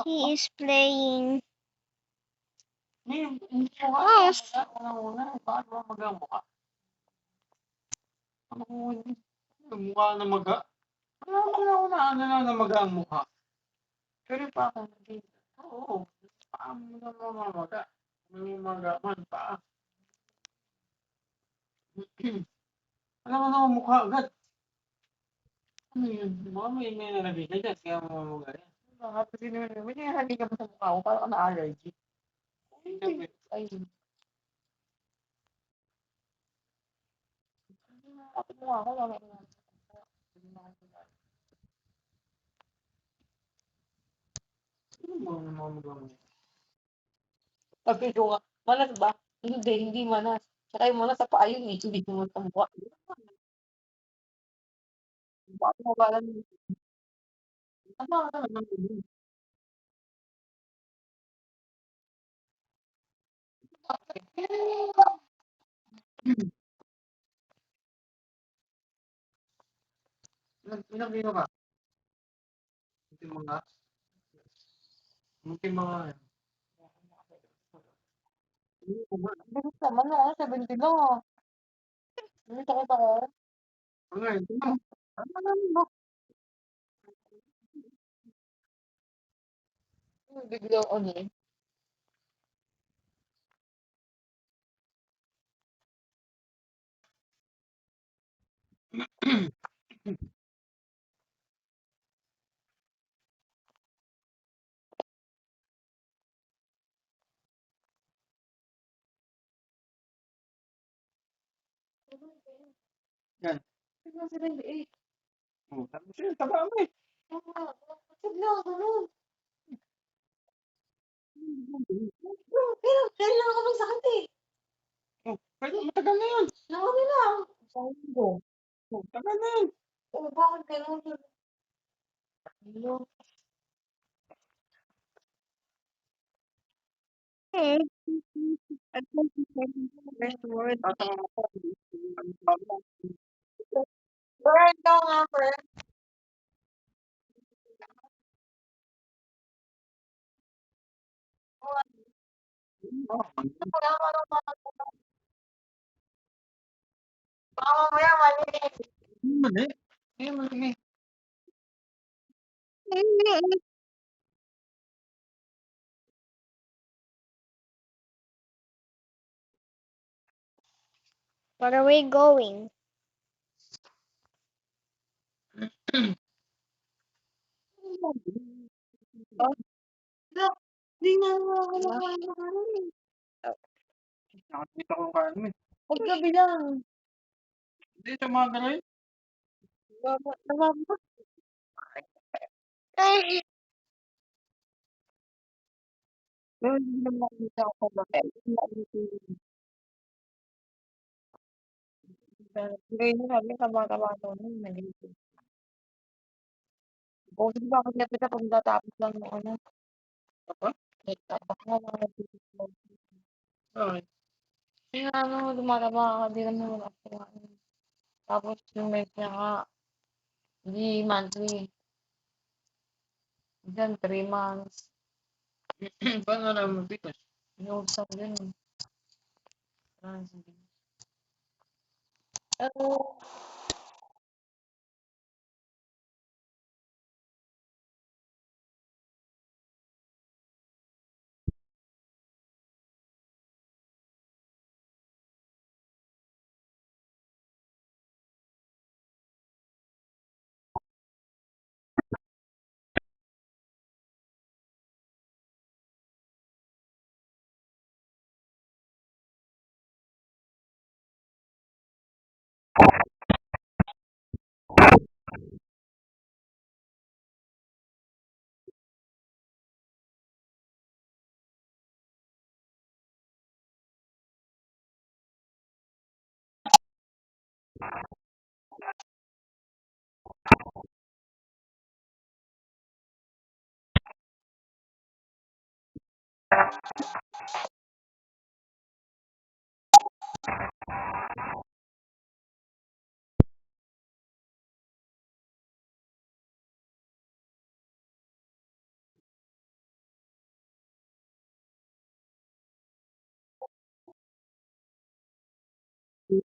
He is playing. Yes. Paano maga mukha? Mukha na maga? Una na maga ang mukha. Pero pa ako hindi. Oo. Paano na mamaga? Maga man pa. Alam mo naman mukha agad. Ano yun? Baka may nalagay ka dyan. Kaya mamaga yan. Baka kasi naman. May nalagay ka pa sa mukha ko. Parang ka na-allergy. Ay. Kapit mo ako. Wala ko na. Sabi ko nga, manas ba? Hindi manas. Saka yung manas sa paa yun eh. Hindi mo sa mukha. Bakit mo ba alam yun? Ano ka naman yun? Ilang kilo ka? Mga bilis naman ah, 70 lang ah. Hindi takot ako. Ano yun? Ano naman ba? Bigla ano eh. Yan. 78. Oh, tapos yun, taba mo eh. Bigla ako nun. Pero kailan ako may sakit eh. Oh, pero matagal na yun. Nakami lang. Isang linggo. Oh, tagal na yun. Oh, bakit ganun? Hello. Okay. Next word. Word ka nga, friend. Baka mamaya mali. Mali. Mali. Where are we going? Hindi nga ako nakakain. Nakakita ko ang kain mo eh. Paggabi lang. Hindi, sa mga gano'n. Ay, Pero hindi naman nakikita ko pa ba. Ngayon na sabi sa mga kabataan nun, nag-iisip. O, di ba kasi kita pag natapos lang ng ano? Apa? Tapos na mga nag-iisip. Okay. Kaya ano, lumataba ka, di naman wala pa. Tapos yung med niya ka, di monthly. Diyan, 3 months. Paano naman mabitas? Inuusap din eh. Sige. Wala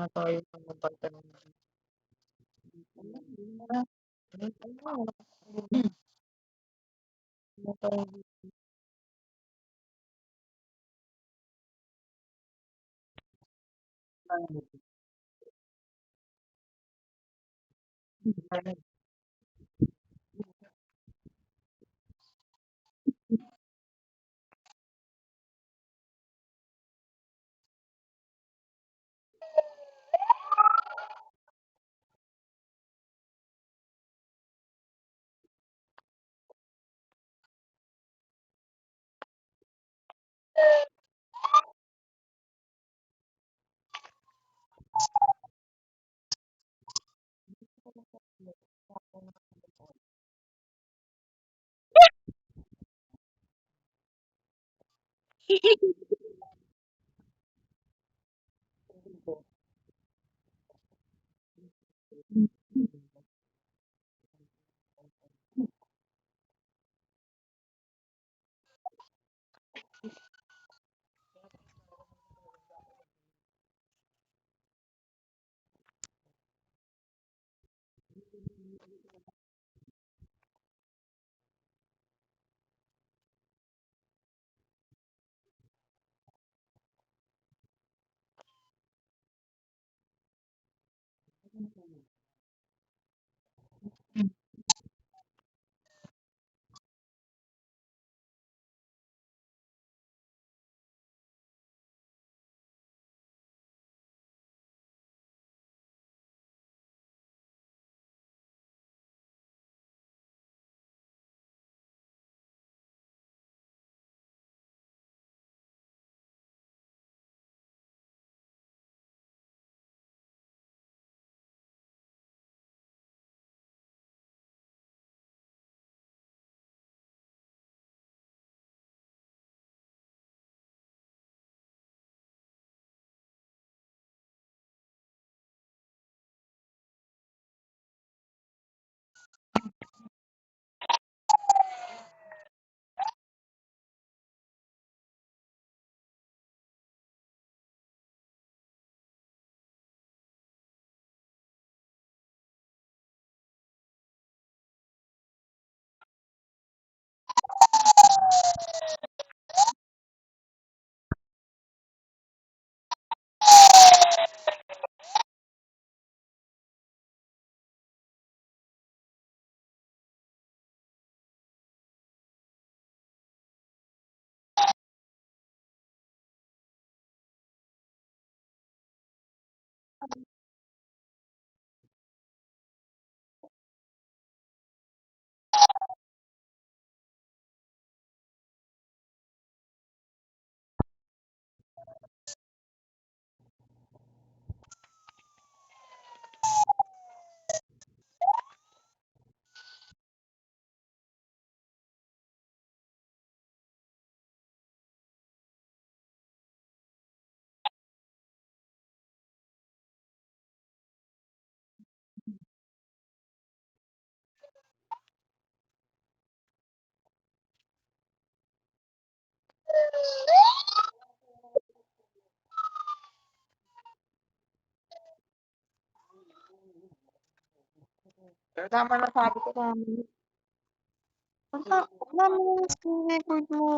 na tayo ng magtanong. Pero tama na sabi ko sa amin. Wala mo yung screen record mo.